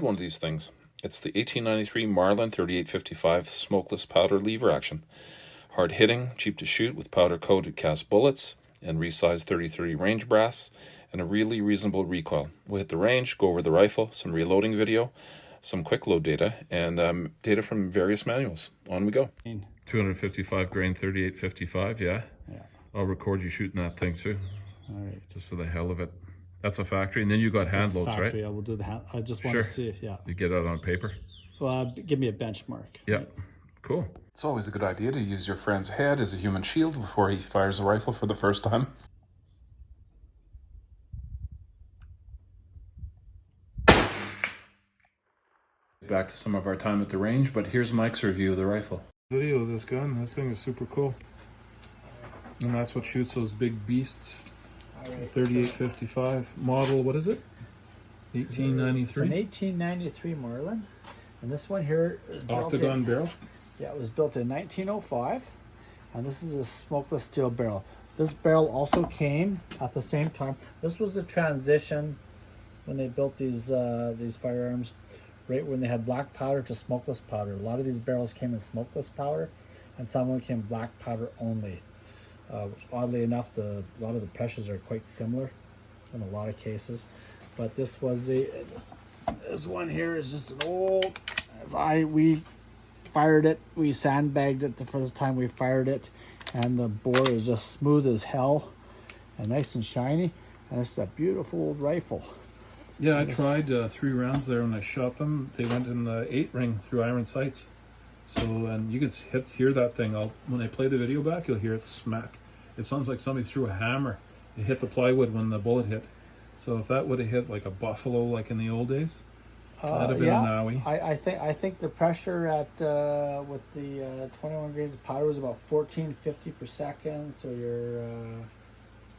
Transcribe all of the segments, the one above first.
one of these things. It's the 1893 Marlin 3855 smokeless powder lever action. Hard hitting, cheap to shoot with powder coated cast bullets and resized 30-30 range brass and a really reasonable recoil. We'll hit the range, go over the rifle, some reloading video, some quick load data, and data from various manuals. On we go. 255 grain 3855, yeah? Yeah. I'll record you shooting that thing too. All right. Just for the hell of it. That's a factory, and then you got hand loads, right? Yeah, we'll do the hand. I just want to see it, yeah. You get it on paper? Well, give me a benchmark. Yeah, cool. It's always a good idea to use your friend's head as a human shield before he fires a rifle for the first time. Back to some of our time at the range, but here's Mike's review of the rifle. Video of this gun. This thing is super cool. And that's what shoots those big beasts. 3855 model, what is it? 1893? It's an 1893 Marlin. And this one here is built Octagon barrel? Yeah, it was built in 1905. And this is a smokeless steel barrel. This barrel also came at the same time. This was the transition when they built these firearms, right when they had black powder to smokeless powder. A lot of these barrels came in smokeless powder, and some of them came black powder only. Which oddly enough, a lot of the pressures are quite similar in a lot of cases. But this was this one here is just an old, we fired it, we sandbagged it the first time we fired it, and the bore is just smooth as hell and nice and shiny, and it's a beautiful old rifle. Yeah, I tried 3 rounds there when I shot them. They went in the 8 ring through iron sights. So, and you could hear that thing. When I play the video back, you'll hear it smack. It sounds like somebody threw a hammer. It hit the plywood when the bullet hit. So if that would have hit like a buffalo, like in the old days, that'd have been an owie. I think the pressure at with the 21 grains of powder was about 1450 per second. So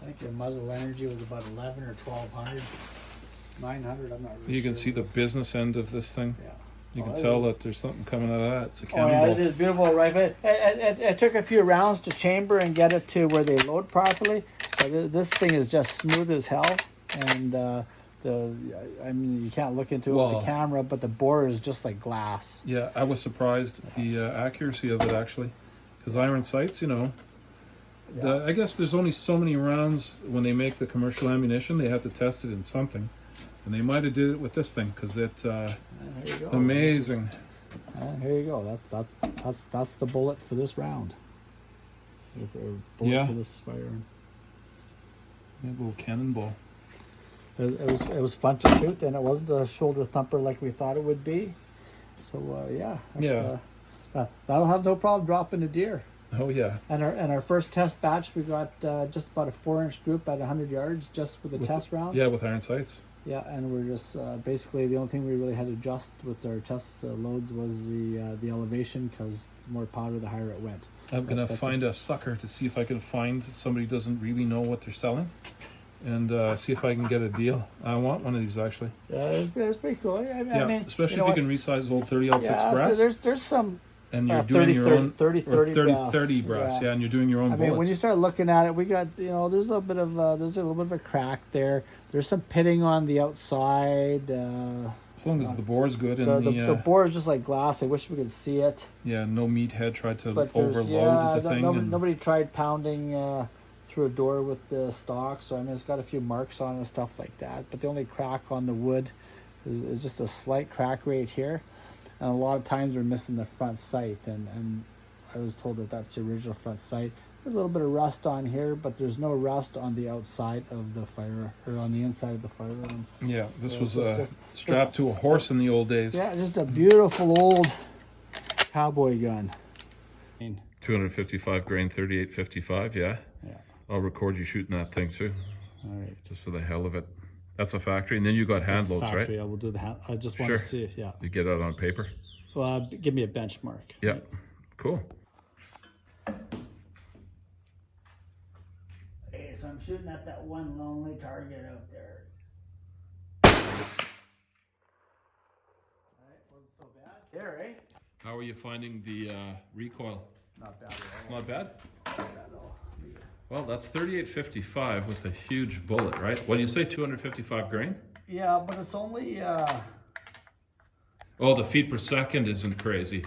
I think your muzzle energy was about 11 or 1200, 900. I'm not really sure. You can see the business end of this thing. Yeah. You can tell that there's something coming out of that. It's a cannonball. Oh yeah, this is a beautiful rifle. It took a few rounds to chamber and get it to where they load properly. But this thing is just smooth as hell, and I mean, you can't look into it with the camera, but the bore is just like glass. Yeah, I was surprised the accuracy of it actually, because iron sights, you know. I guess there's only so many rounds when they make the commercial ammunition. They have to test it in something. And they might have did it with this thing because it's amazing. Here you go. That's the bullet for this round. Yeah. For this firearm. A little cannonball. It was fun to shoot, and it wasn't a shoulder thumper like we thought it would be. So yeah. That'll have no problem dropping a deer. Oh yeah. And our first test batch, we got just about a 4-inch group at 100 yards just for the test round. Yeah, with iron sights. Yeah, and we're just basically the only thing we really had to adjust with our test loads was the elevation, because the more powder, the higher it went. I'm gonna find a sucker to see if I can find somebody who doesn't really know what they're selling, and see if I can get a deal. I want one of these actually. Yeah, it's pretty cool. I mean, especially if you can resize old 30-06 brass. So there's some. And you're doing your own 30 brass, yeah, and you're doing your own bullets. I mean, when you start looking at it, we got, there's a little bit of a crack there. There's some pitting on the outside. As long as the bore's good and the bore is just like glass. I wish we could see it. Yeah, no meathead tried to overload the thing. Nobody tried pounding through a door with the stock. So I mean, it's got a few marks on it and stuff like that. But the only crack on the wood is just a slight crack right here. And a lot of times we're missing the front sight, and I was told that that's the original front sight. There's a little bit of rust on here, but there's no rust on the outside of the fire, or on the inside of the firearm. Yeah, this was strapped to a horse in the old days. Yeah, just a beautiful old cowboy gun. 255 grain 3855, yeah? Yeah. I'll record you shooting that thing too. All right. Just for the hell of it. That's a factory, and then you got hand loads, right? Yeah, we'll do the hand. I just want to see it, yeah. You get it on paper? Well, give me a benchmark. Yeah, cool. Okay, so I'm shooting at that one lonely target out there. All right, wasn't so bad. There, eh? How are you finding the recoil? Not bad at all. It's not bad? Not bad at all. Well, that's 3855 with a huge bullet, right? What do you say, 255 grain? Yeah, but it's only Oh, the feet per second isn't crazy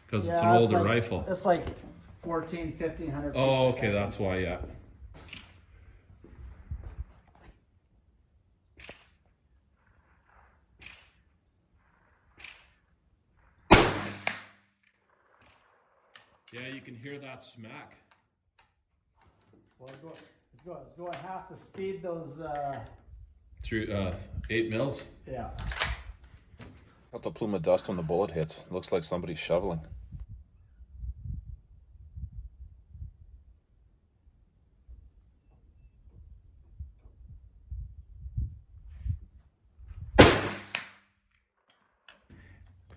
because it's an older rifle. It's like 1,500 feet. Oh, okay, that's why, yeah. Yeah, you can hear that smack. Well, it's going half the speed those. Through 8 mils. Yeah. Got the plume of dust when the bullet hits. It looks like somebody's shoveling.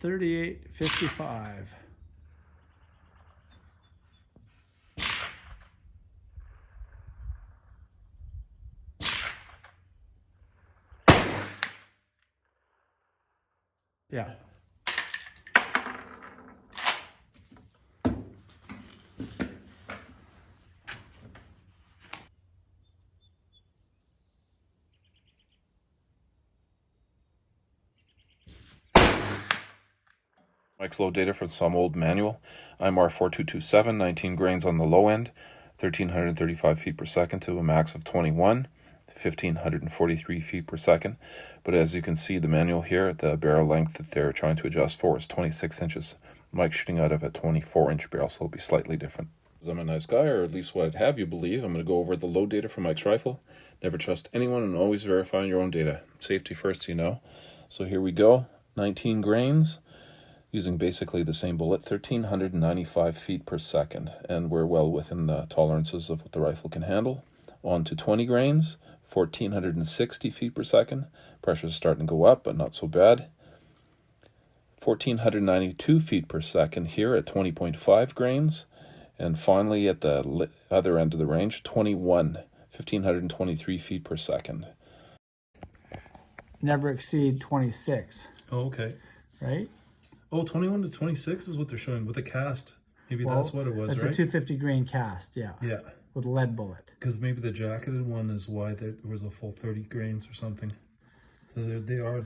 .38-55. Yeah. Mike's load data for some old manual. IMR 4227, 19 grains on the low end, 1,335 feet per second to a max of 21, 1,543 feet per second. But as you can see, the manual here, the barrel length that they're trying to adjust for is 26 inches. Mike's shooting out of a 24-inch barrel, so it'll be slightly different. I'm a nice guy, or at least what I'd have you believe. I'm going to go over the load data for Mike's rifle. Never trust anyone and always verify your own data. Safety first, you know. So here we go. 19 grains. Using basically the same bullet, 1,395 feet per second, and we're well within the tolerances of what the rifle can handle. On to 20 grains, 1,460 feet per second. Pressure's starting to go up, but not so bad. 1,492 feet per second here at 20.5 grains. And finally, at the other end of the range, 1,523 feet per second. Never exceed 26. Oh, okay. Right? Oh, 21 to 26 is what they're showing with a cast. Maybe that's what it was, it's right? It's a 250 grain cast, yeah. Yeah. With a lead bullet. Because maybe the jacketed one is why there was a full 30 grains or something. So they are,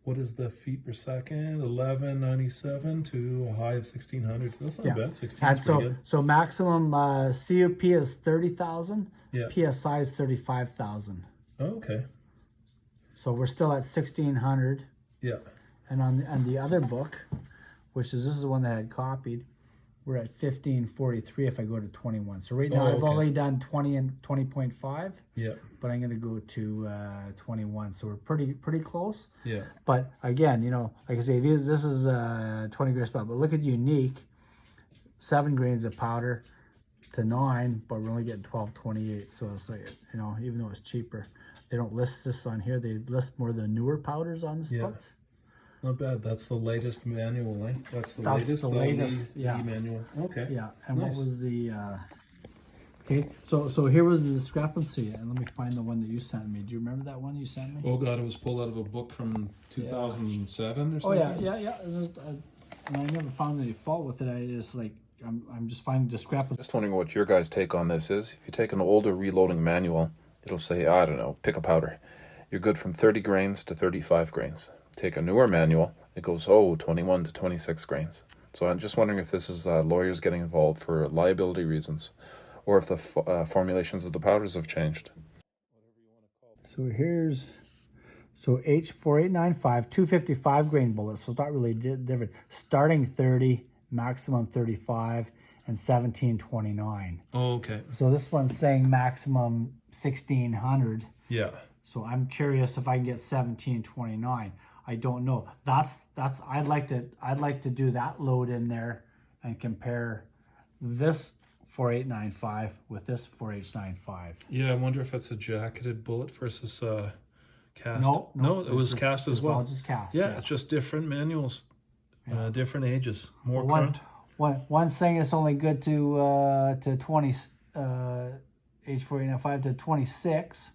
what is the feet per second? 1197 to a high of 1,600. That's not bad. 16 is pretty good. So maximum COP is 30,000. Yeah. PSI is 35,000. Oh, okay. So we're still at 1,600. Yeah. And on the other book, this is the one that I had copied, we're at 1543 if I go to 21. So right now I've only done 20 and 20.5. Yeah. But I'm going to go to 21. So we're pretty close. Yeah. But again, you know, like I say, this is 20 grains spot. But look at unique, 7 grains of powder to 9, but we're only getting 1228. So it's like, you know, even though it's cheaper, they don't list this on here. They list more of the newer powders on this book. Not bad. That's the latest manual, eh? That's the latest manual. Okay. Yeah. And nice. What was the okay, so here was the discrepancy, and let me find the one that you sent me. Do you remember that one you sent me? Oh God, it was pulled out of a book from 2007 or something. Oh yeah. It was, and I never found any fault with it. I just I'm just finding discrepancy. Just wondering what your guys' take on this is. If you take an older reloading manual, it'll say, I don't know, pick a powder. You're good from 30 grains to 35 grains. Take a newer manual, it goes, 21 to 26 grains. So I'm just wondering if this is lawyers getting involved for liability reasons, or if the formulations of the powders have changed. So here's, H4895, 255 grain bullets, so it's not really different. Starting 30, maximum 35, and 1729. Oh, okay. So this one's saying maximum 1600. Yeah. So I'm curious if I can get 1729. I don't know. That's I'd like to do that load in there and compare this 4895 with this 4H95. Yeah, I wonder if it's a jacketed bullet versus cast. No, it was cast as well. Just cast. Yeah, it's just different manuals, different ages, more current. One saying it's only good to 20 H495 to 26,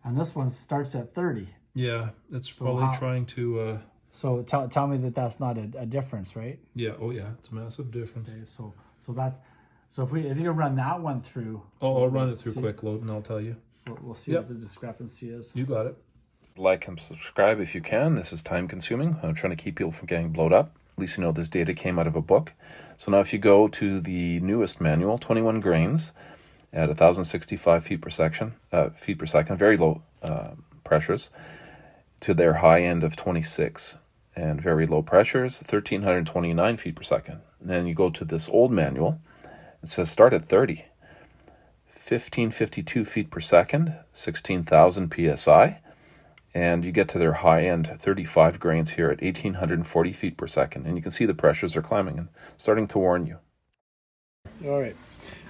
and this one starts at 30. Yeah, it's probably trying to... So tell me that's not a difference, right? Yeah, oh yeah, it's a massive difference. Okay, so if you can run that one through... Oh, I'll run it through quick load and I'll tell you. We'll see what the discrepancy is. You got it. Like and subscribe if you can. This is time consuming. I'm trying to keep people from getting blowed up. At least you know this data came out of a book. So now if you go to the newest manual, 21 grains at 1,065 feet per second, very low pressures, to their high end of 26, and very low pressures, 1,329 feet per second. And then you go to this old manual, it says start at 30. 1,552 feet per second, 16,000 psi, and you get to their high end 35 grains here at 1,840 feet per second, and you can see the pressures are climbing and starting to warn you. All right,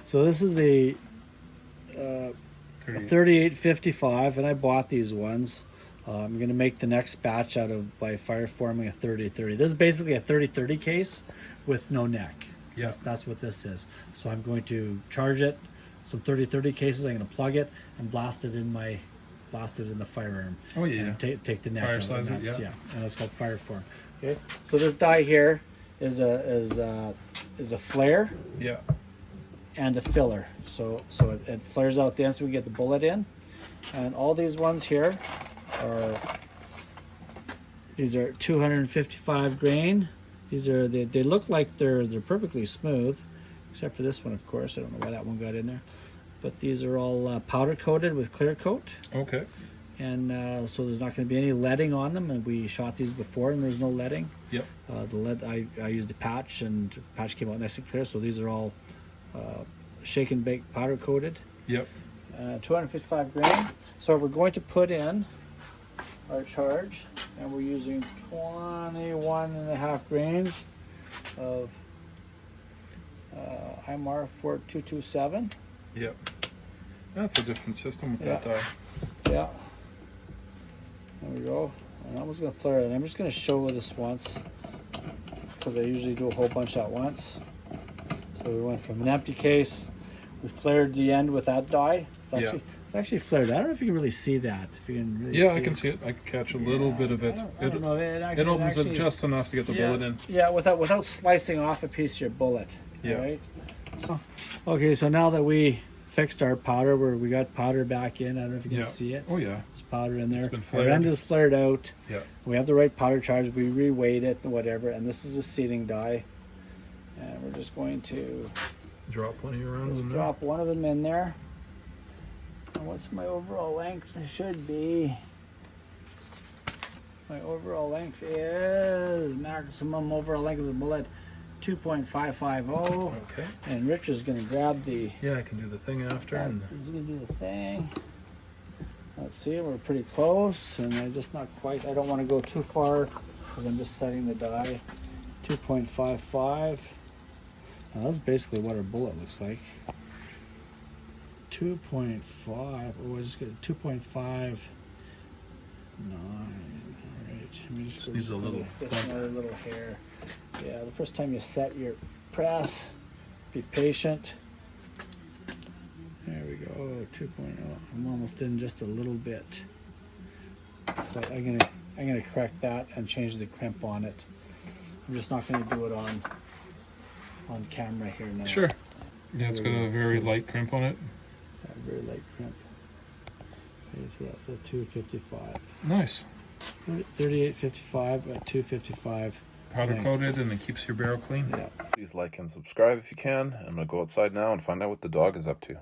so this is a 3855, and I bought these ones. I'm going to make the next batch by fire forming a 30-30. This is basically a 30-30 case with no neck. Yes, that's what this is. So I'm going to charge it some 30-30 cases. I'm going to plug it and blast it in the firearm. Oh yeah. And take the neck fire out. size it, Yeah, and it's called fire form. Okay. So this die here is a flare. Yeah. And a filler. So it flares out the end so we get the bullet in. And all these ones here these are 255 grain. They look like they're perfectly smooth, except for this one, of course. I don't know why that one got in there. But these are all powder coated with clear coat. Okay. And so there's not going to be any leading on them. And we shot these before, and there's no leading. Yep. The lead, I used a patch, and the patch came out nice and clear. So these are all shake and bake powder coated. Yep. 255 grain. So we're going to put in our charge, and we're using 21.5 grains of IMAR 4227. Yep. That's a different system with that die. Yeah. There we go. And I'm just going to flare it. I'm just going to show this once, because I usually do a whole bunch at once. So we went from an empty case. We flared the end with that die. It's actually flared. I don't know if you can really see that. If you can really I can see it. I can catch a little bit of it. I don't know. It opens it just enough to get the bullet in. Yeah, without slicing off a piece of your bullet. Yeah. Right? So now that we fixed our powder, we got powder back in. I don't know if you can see it. Oh yeah. There's powder in there. It's been flared. Our end is flared out. Yeah. We have the right powder charge. We reweighed it and whatever. And this is a seating die. And we're just going to drop one of your rounds in there. Drop one of them in there. And what's my overall length? It should be. My overall length is maximum overall length of the bullet 2.550. Okay. And Rich is going to grab the. Yeah, I can do the thing after. He's going to do the thing. Let's see, we're pretty close, and I just not quite. I don't want to go too far because I'm just setting the die. 2.55. Now that's basically what our bullet looks like. 2.5. Oh, I just get 2.59. All right. Let me just needs a little another little hair. Yeah, the first time you set your press, be patient. There we go. 2.0. I'm almost in just a little bit, but I'm gonna correct that and change the crimp on it. I'm just not gonna do it on camera here now. Sure. Yeah, it's got a very light crimp on it. Yeah, very light crimp. Okay, so that's a 255. Nice. 3855 at 255. Powder coated, and it keeps your barrel clean. Yeah. Please like and subscribe if you can. I'm going to go outside now and find out what the dog is up to.